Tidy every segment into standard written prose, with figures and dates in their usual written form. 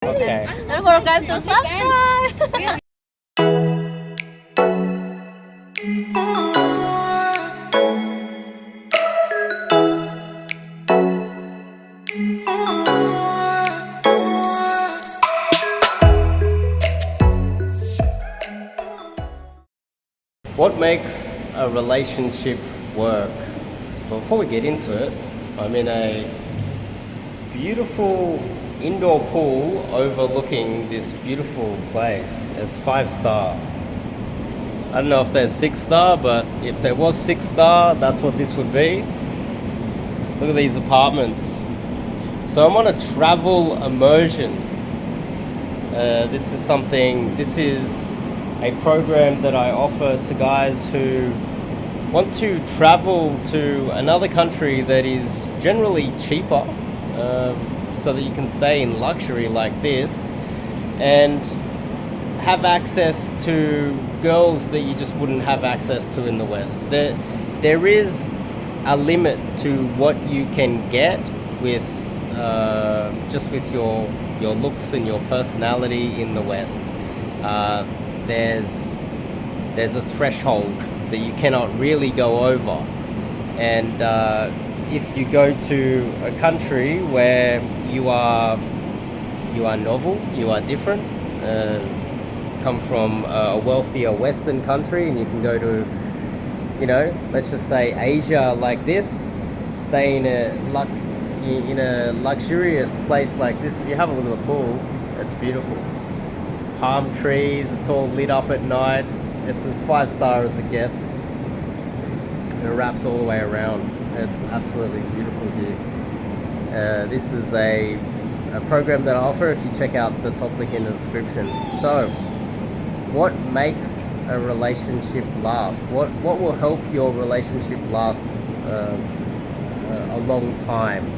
Okay. Don't forget to subscribe. What makes a relationship work? Well, before we get into it, I'm in a beautiful indoor pool overlooking this beautiful place. It's 5-star. I don't know if there's 6-star, but if there was 6-star, that's what this would be. Look at these apartments. So I'm on a travel immersion. This is a program that I offer to guys who want to travel to another country that is generally cheaper, so that you can stay in luxury like this and have access to girls that you just wouldn't have access to in the West. There is a limit to what you can get with just with your looks and your personality in the West. There's a threshold that you cannot really go over, and if you go to a country where you are novel, you are different, come from a wealthier Western country, and you can go to, let's just say Asia like this, stay in a luxurious place like this. If you have a look at the pool, it's beautiful. Palm trees, it's all lit up at night. It's as 5-star as it gets. It wraps all the way around. It's absolutely beautiful here. This is a program that I offer if you check out the top link in the description. So, what makes a relationship last? What will help your relationship last a long time?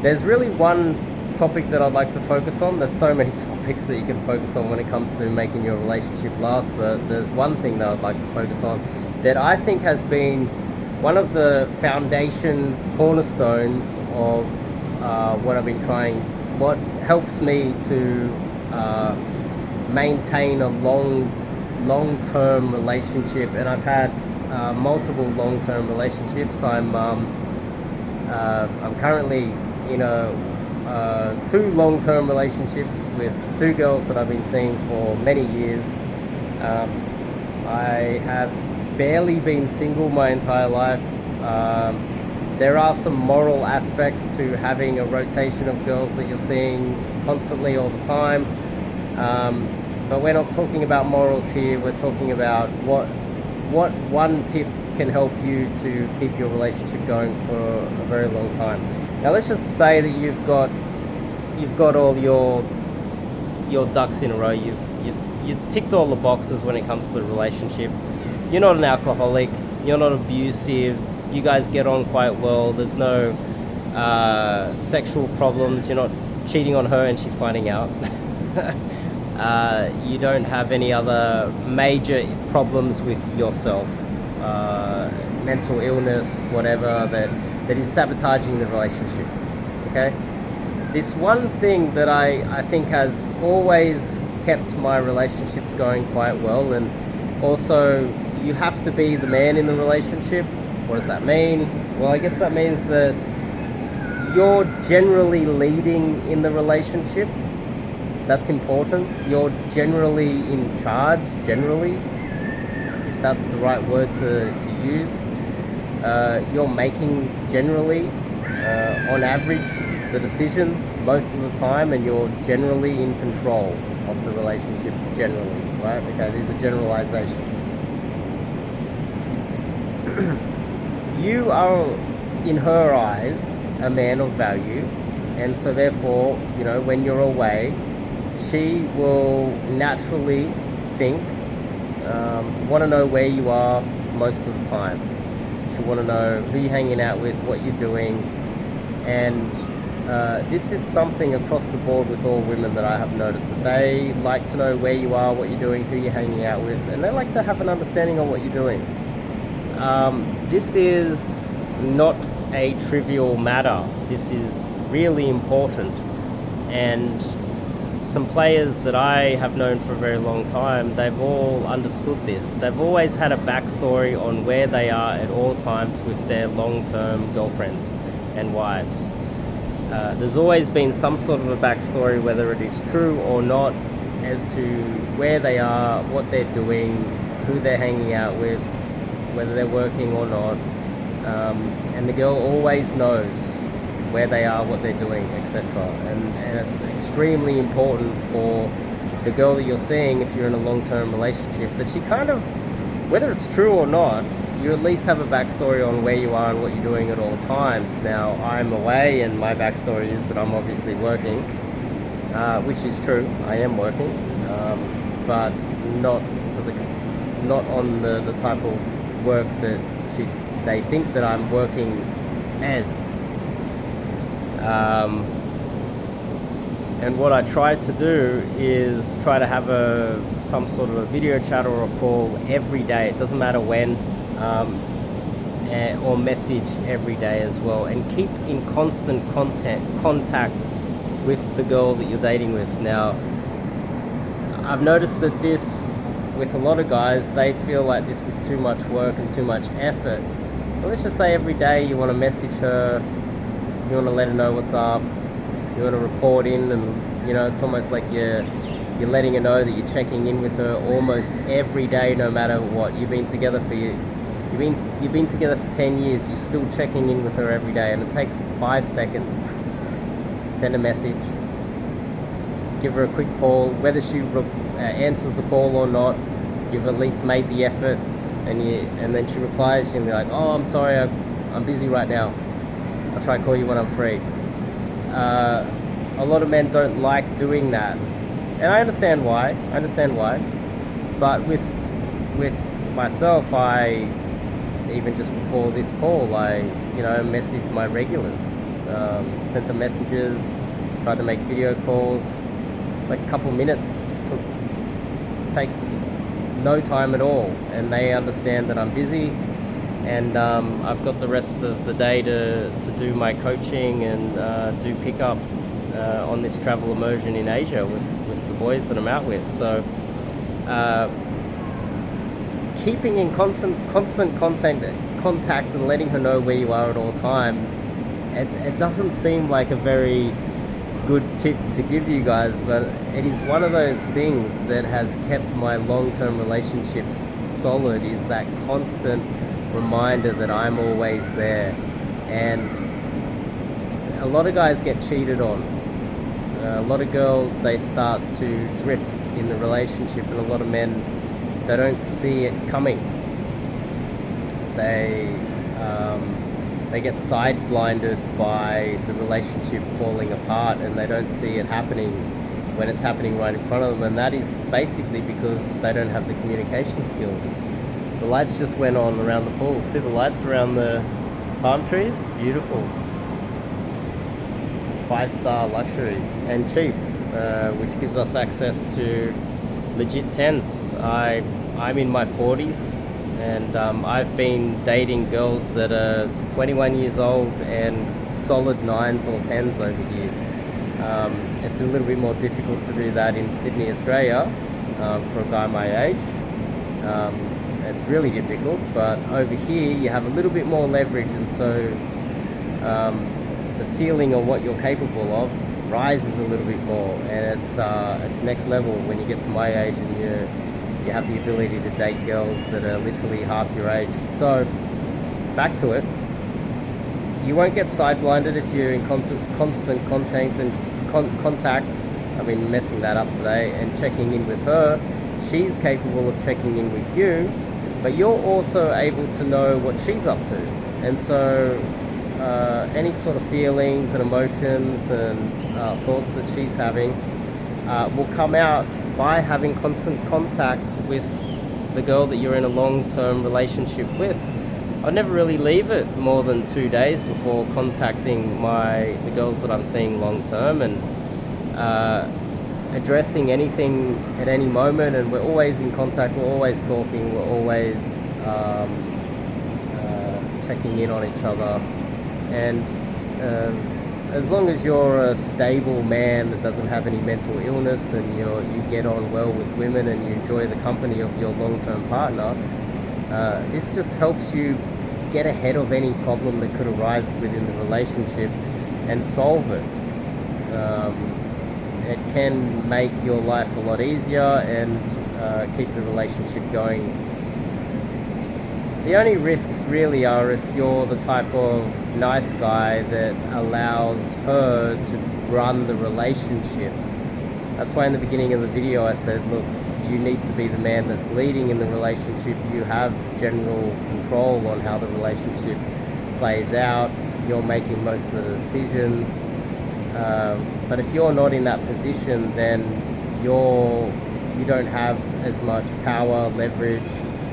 There's really one topic that I'd like to focus on. There's so many topics that you can focus on when it comes to making your relationship last, but there's one thing that I'd like to focus on that I think has been one of the foundation cornerstones of what I've been trying, what helps me to maintain a long-term relationship. And I've had multiple long-term relationships. I'm currently in two long-term relationships with two girls that I've been seeing for many years. I have barely been single my entire life. There are some moral aspects to having a rotation of girls that you're seeing constantly all the time. But we're not talking about morals here. We're talking about what one tip can help you to keep your relationship going for a very long time. Now, let's just say that you've got all your ducks in a row. You've ticked all the boxes when it comes to the relationship. You're not an alcoholic. You're not abusive. You guys get on quite well. There's no sexual problems. You're not cheating on her and she's finding out. You don't have any other major problems with yourself, mental illness, whatever, that is sabotaging the relationship. Okay? This one thing that I think has always kept my relationships going quite well, and also you have to be the man in the relationship. What does that mean? Well, I guess that means that you're generally leading in the relationship. That's important. You're generally in charge, generally, if that's the right word to use. You're making, generally, on average, the decisions most of the time, and you're generally in control of the relationship, generally, right? Okay, these are generalizations. You are, in her eyes, a man of value, and so therefore, when you're away, she will naturally think, want to know where you are most of the time. She'll want to know who you're hanging out with, what you're doing, and this is something across the board with all women that I have noticed, that they like to know where you are, what you're doing, who you're hanging out with, and they like to have an understanding on what you're doing. This is not a trivial matter. This is really important, and some players that I have known for a very long time, they've all understood this. They've always had a backstory on where they are at all times with their long-term girlfriends and wives. There's always been some sort of a backstory, whether it is true or not, as to where they are, what they're doing, who they're hanging out with, whether they're working or not. And the girl always knows where they are, what they're doing, etc. And it's extremely important for the girl that you're seeing, if you're in a long-term relationship, that she kind of, whether it's true or not, you at least have a backstory on where you are and what you're doing at all times. Now, I'm away, and my backstory is that I'm obviously working, which is true. I am working, but not on the type of work that they think that I'm working as. And what I try to do is try to have some sort of a video chat or a call every day. It doesn't matter when, or message every day as well, and keep in constant contact with the girl that you're dating with. Now, I've noticed that this, with a lot of guys, they feel like this is too much work and too much effort. But let's just say every day you want to message her, you want to let her know what's up, you want to report in, and it's almost like you're letting her know that you're checking in with her almost every day, no matter what. You've been together for 10 years, you're still checking in with her every day, and it takes 5 seconds. Send a message, give her a quick call, whether she answers the call or not, you've at least made the effort, and then she replies, she'll be like, "Oh, I'm sorry, I'm busy right now. I'll try to call you when I'm free." A lot of men don't like doing that, and I understand why. But with myself, I, even just before this call, I messaged my regulars, sent them messages, tried to make video calls. It's like a couple minutes, takes no time at all, and they understand that I'm busy, and I've got the rest of the day to do my coaching and do pickup on this travel immersion in Asia with the boys that I'm out with. So keeping in constant contact and letting her know where you are at all times, it doesn't seem like a very good tip to give you guys, but it is one of those things that has kept my long-term relationships solid, is that constant reminder that I'm always there. And a lot of guys get cheated on. A lot of girls, they start to drift in the relationship, and a lot of men, they don't see it coming. They get side blinded by the relationship falling apart, and they don't see it happening when it's happening right in front of them, and that is basically because they don't have the communication skills. The lights just went on around the pool. See the lights around the palm trees? Beautiful. 5-star luxury and cheap, which gives us access to legit tents. I'm in my 40s, and I've been dating girls that are 21 years old and solid 9s or 10s over here. It's a little bit more difficult to do that in Sydney, Australia, for a guy my age. It's really difficult, but over here you have a little bit more leverage, and so the ceiling of what you're capable of rises a little bit more, and it's next level when you get to my age and you have the ability to date girls that are literally half your age. So back to it, you won't get side blinded if you're in constant contact. I've been messing that up today, and checking in with her. She's capable of checking in with you, but you're also able to know what she's up to, and so any sort of feelings and emotions and thoughts that she's having will come out by having constant contact with the girl that you're in a long-term relationship with. I never really leave it more than 2 days before contacting the girls that I'm seeing long-term, and addressing anything at any moment, and we're always in contact, we're always talking, we're always checking in on each other. And as long as you're a stable man that doesn't have any mental illness, and you get on well with women and you enjoy the company of your long-term partner, this just helps you get ahead of any problem that could arise within the relationship and solve it. It can make your life a lot easier and keep the relationship going. The only risks really are if you're the type of nice guy that allows her to run the relationship. That's why in the beginning of the video I said, look, you need to be the man that's leading in the relationship. You have general control on how the relationship plays out. You're making most of the decisions. But if you're not in that position, then you don't have as much power, leverage,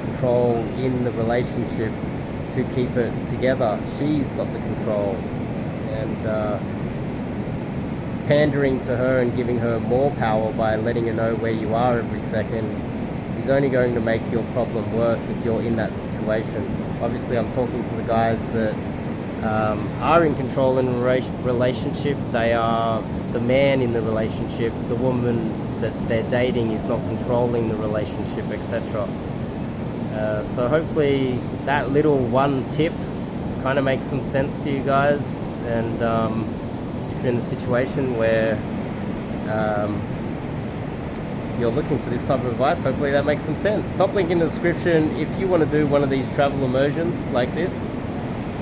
control in the relationship to keep it together. She's got the control, and pandering to her and giving her more power by letting her know where you are every second is only going to make your problem worse if you're in that situation. Obviously, I'm talking to the guys that are in control in a relationship. They are the man in the relationship. The woman that they're dating is not controlling the relationship, etc. So hopefully that little one tip kind of makes some sense to you guys. And if you're in a situation where you're looking for this type of advice, hopefully that makes some sense. Top link in the description. If you want to do one of these travel immersions like this,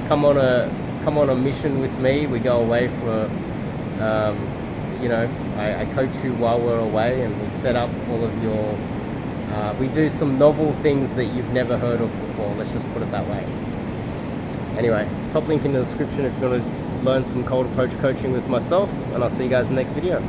come on a mission with me. We go away for I coach you while we're away, and we set up all of your we do some novel things that you've never heard of before. Let's just put it that way. Anyway, top link in the description if you want to learn some cold approach coaching with myself, and I'll see you guys in the next video.